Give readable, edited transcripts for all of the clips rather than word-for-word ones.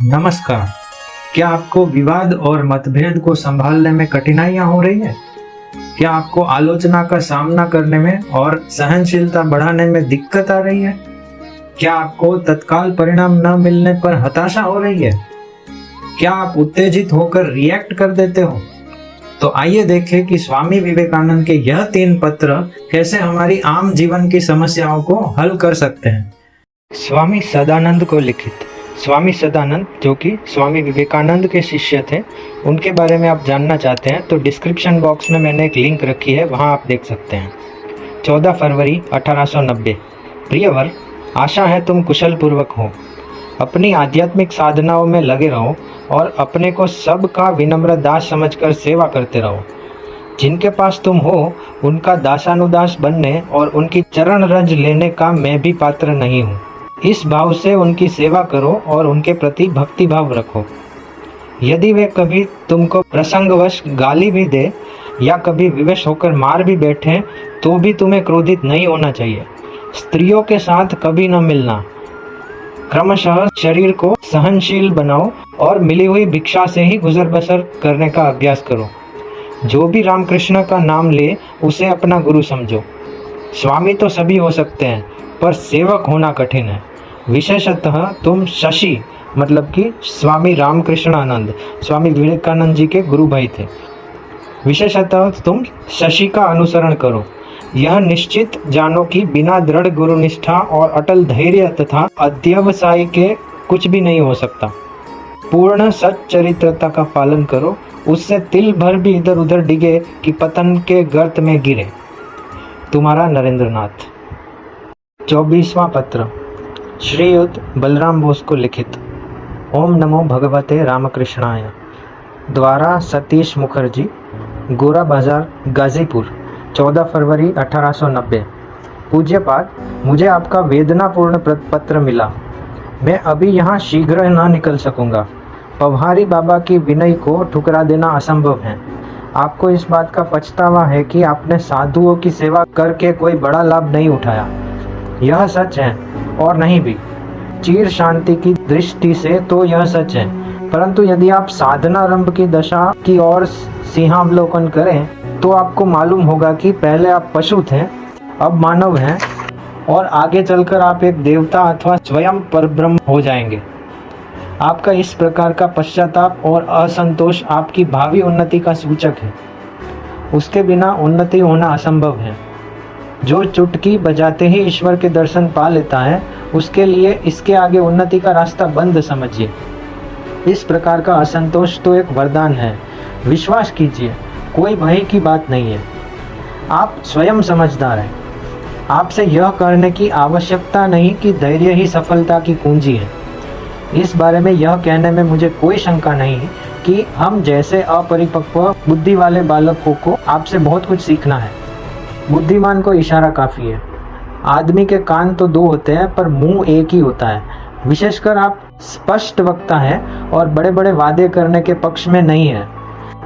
नमस्कार। क्या आपको विवाद और मतभेद को संभालने में कठिनाइयां हो रही है? क्या आपको आलोचना का सामना करने में और सहनशीलता बढ़ाने में दिक्कत आ रही है? क्या आपको तत्काल परिणाम न मिलने पर हताशा हो रही है? क्या आप उत्तेजित होकर रिएक्ट कर देते हो? तो आइए देखें कि स्वामी विवेकानंद के यह 3 पत्र कैसे हमारी आम जीवन की समस्याओं को हल कर सकते हैं। स्वामी सदानंद को लिखित। स्वामी सदानंद जो कि स्वामी विवेकानंद के शिष्य थे, उनके बारे में आप जानना चाहते हैं तो डिस्क्रिप्शन बॉक्स में मैंने एक लिंक रखी है, वहां आप देख सकते हैं। 14 फरवरी 1890। प्रियवर, आशा है तुम कुशल पूर्वक हो। अपनी आध्यात्मिक साधनाओं में लगे रहो और अपने को सबका विनम्र दास समझकर सेवा करते रहो। जिनके पास तुम हो उनका दासानुदास बनने और उनकी चरण रज लेने का मैं भी पात्र नहीं हूँ। इस भाव से उनकी सेवा करो और उनके प्रति भक्ति भाव रखो। यदि वे कभी तुमको प्रसंगवश गाली भी दे या कभी विवश होकर मार भी बैठे तो भी तुम्हें क्रोधित नहीं होना चाहिए। स्त्रियों के साथ कभी न मिलना। क्रमशः शरीर को सहनशील बनाओ और मिली हुई भिक्षा से ही गुजर बसर करने का अभ्यास करो। जो भी रामकृष्ण का नाम ले उसे अपना गुरु समझो। स्वामी तो सभी हो सकते हैं पर सेवक होना कठिन है। विशेषतः तुम शशि मतलब कि स्वामी रामकृष्णानंद स्वामी विवेकानंद जी के गुरु भाई थे। विशेषतः तुम शशि का अनुसरण करो। यह निश्चित जानो कि बिना दृढ़ गुरुनिष्ठा और अटल धैर्य तथा अध्यवसाय के कुछ भी नहीं हो सकता। पूर्ण सच्चरित्रता का पालन करो, उससे तिल भर भी इधर उधर डिगे कि पतन के गर्त में गिरे। तुम्हारा नरेंद्रनाथ। 24वां पत्र श्रीयुत बलराम बोस को लिखित। ओम नमो भगवते रामकृष्णाय। द्वारा सतीश मुखर्जी, गोरा बाजार, गाजीपुर, 14 फरवरी 1890। पूज्यपाद, मुझे आपका वेदनापूर्ण पत्र मिला। मैं अभी यहाँ शीघ्र न निकल सकूँगा। पवहारी बाबा की विनय को ठुकरा देना असंभव है। आपको इस बात का पछतावा है कि आपने साधुओं की सेवा करके कोई बड़ा लाभ नहीं उठाया। यह सच है और नहीं भी। चिर शांति की दृष्टि से तो यह सच है, परंतु यदि आप साधनारंभ की दशा की ओर सिंहावलोकन करें तो आपको मालूम होगा कि पहले आप पशु थे, अब मानव हैं और आगे चलकर आप एक देवता अथवा स्वयं परब्रह्म हो जाएंगे। आपका इस प्रकार का पश्चाताप और असंतोष आपकी भावी उन्नति का सूचक है। उसके बिना उन्नति होना असंभव है। जो चुटकी बजाते ही ईश्वर के दर्शन पा लेता है, उसके लिए इसके आगे उन्नति का रास्ता बंद समझिए। इस प्रकार का असंतोष तो एक वरदान है। विश्वास कीजिए, कोई भय की बात नहीं है। आप स्वयं समझदार हैं। आपसे यह करने की आवश्यकता नहीं कि धैर्य ही सफलता की कुंजी है। इस बारे में यह कहने में मुझे कोई शंका नहीं कि हम जैसे अपरिपक्व बुद्धि वाले बालकों को आपसे बहुत कुछ सीखना है। बुद्धिमान को इशारा काफ़ी है। आदमी के कान तो 2 होते हैं पर मुंह एक ही होता है। विशेषकर आप स्पष्ट वक्ता हैं और बड़े बड़े वादे करने के पक्ष में नहीं है।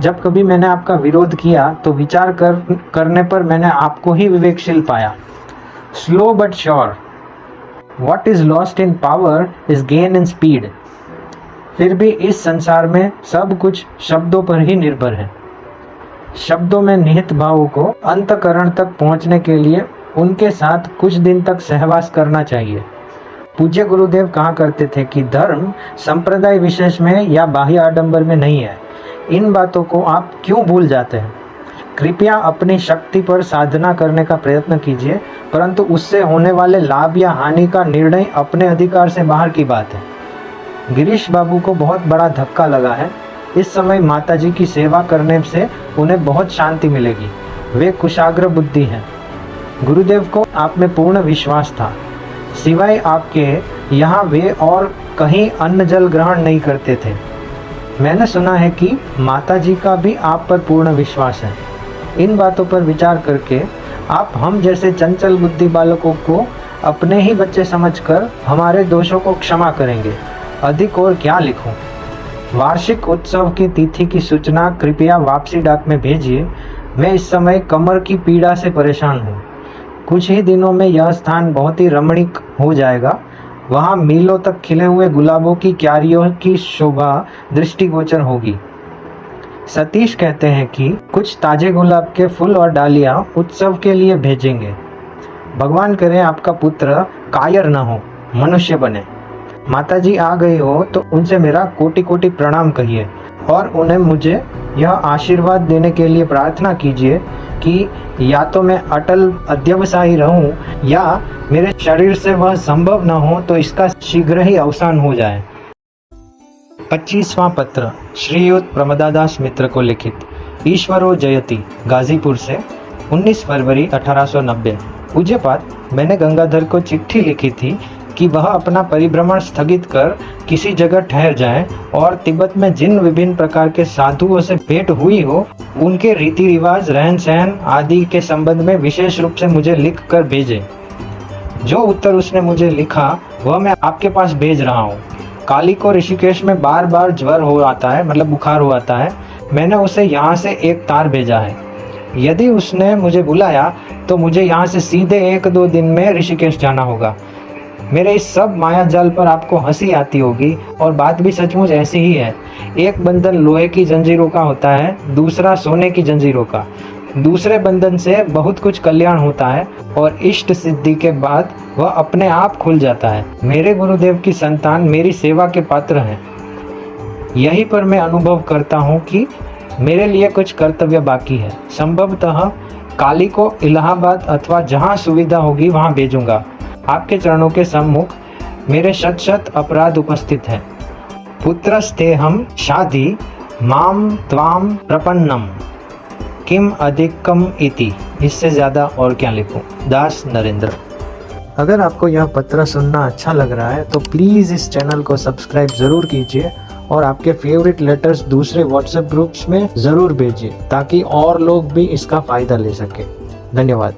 जब कभी मैंने आपका विरोध किया तो विचार करने पर मैंने आपको ही विवेकशील पाया। Slow but sure. What is lost in power is gain in speed। फिर भी इस संसार में सब कुछ शब्दों पर ही निर्भर है। शब्दों में निहित भावों को अंतःकरण तक पहुंचने के लिए उनके साथ कुछ दिन तक सहवास करना चाहिए। पूज्य गुरुदेव कहा करते थे कि धर्म संप्रदाय विशेष में या बाह्य आडंबर में नहीं है। इन बातों को आप क्यों भूल जाते हैं? कृपया अपनी शक्ति पर साधना करने का प्रयत्न कीजिए, परंतु उससे होने वाले लाभ या हानि का निर्णय अपने अधिकार से बाहर की बात है। गिरीश बाबू को बहुत बड़ा धक्का लगा है। इस समय माताजी की सेवा करने से उन्हें बहुत शांति मिलेगी। वे कुशाग्र बुद्धि हैं। गुरुदेव को आप में पूर्ण विश्वास था। सिवाय आपके यहाँ वे और कहीं अन्न जल ग्रहण नहीं करते थे। मैंने सुना है कि माताजी का भी आप पर पूर्ण विश्वास है। इन बातों पर विचार करके आप हम जैसे चंचल बुद्धि बालकों को अपने ही बच्चे समझकर हमारे दोषों को क्षमा करेंगे। अधिक और क्या लिखूं? वार्षिक उत्सव की तिथि की सूचना कृपया वापसी डाक में भेजिए। मैं इस समय कमर की पीड़ा से परेशान हूँ। कुछ ही दिनों में यह स्थान बहुत ही रमणीक हो जाएगा वहाँ मीलों तक खिले हुए गुलाबों की क्यारियों की शोभा दृष्टिगोचर होगी। सतीश कहते हैं कि कुछ ताजे गुलाब के फूल और डालियां उत्सव के लिए भेजेंगे। भगवान करे आपका पुत्र कायर न हो, मनुष्य बने। माताजी आ गई हो तो उनसे मेरा कोटि कोटि प्रणाम कहिए और उन्हें मुझे यह आशीर्वाद देने के लिए प्रार्थना कीजिए कि या तो मैं अटल अध्यवसायी रहूं या मेरे शरीर से वह संभव न हो तो इसका शीघ्र ही अवसान हो जाए। 25वां पत्र श्रीयुत प्रमदादास मित्र को लिखित। ईश्वरो जयति, गाजीपुर से 19 फरवरी 1890। पूज्यपाद, मैंने गंगाधर को चिट्ठी लिखी थी कि वह अपना परिभ्रमण स्थगित कर किसी जगह ठहर जाएं और तिब्बत में जिन विभिन्न प्रकार के साधुओं से भेंट हुई हो उनके रीति रिवाज, रहन सहन आदि के संबंध में विशेष रूप से मुझे लिख कर भेजे। जो उत्तर उसने मुझे लिखा वह मैं आपके पास भेज रहा हूँ। काली को ऋषिकेश में बार बार ज्वर हो आता है, मतलब बुखार हो आता है। मैंने उसे यहाँ से एक तार भेजा है। यदि उसने मुझे बुलाया तो मुझे यहाँ से सीधे 1-2 दिन में ऋषिकेश जाना होगा। मेरे इस सब माया जाल पर आपको हंसी आती होगी और बात भी सचमुच ऐसी ही है। एक बंधन लोहे की जंजीरों का होता है, दूसरा सोने की जंजीरों का। दूसरे बंधन से बहुत कुछ कल्याण होता है और इष्ट सिद्धि के बाद वह अपने आप खुल जाता है। मेरे गुरुदेव की संतान मेरी सेवा के पात्र हैं। यहीं पर मैं अनुभव करता हूँ कि मेरे लिए कुछ कर्तव्य बाकी है। संभवतः काली को इलाहाबाद अथवा जहाँ सुविधा होगी वहाँ भेजूंगा। आपके चरणों के सम्मुख मेरे शत अपराध उपस्थित हैं। पुत्रस्तेहम शादी माम त्वाम प्रपन्नम किम अधिकम इति। इससे ज़्यादा और क्या लिखूं। दास नरेंद्र। अगर आपको यह पत्र सुनना अच्छा लग रहा है तो प्लीज़ इस चैनल को सब्सक्राइब ज़रूर कीजिए और आपके फेवरेट लेटर्स दूसरे व्हाट्सएप ग्रुप्स में ज़रूर भेजिए ताकि और लोग भी इसका फ़ायदा ले सकें। धन्यवाद।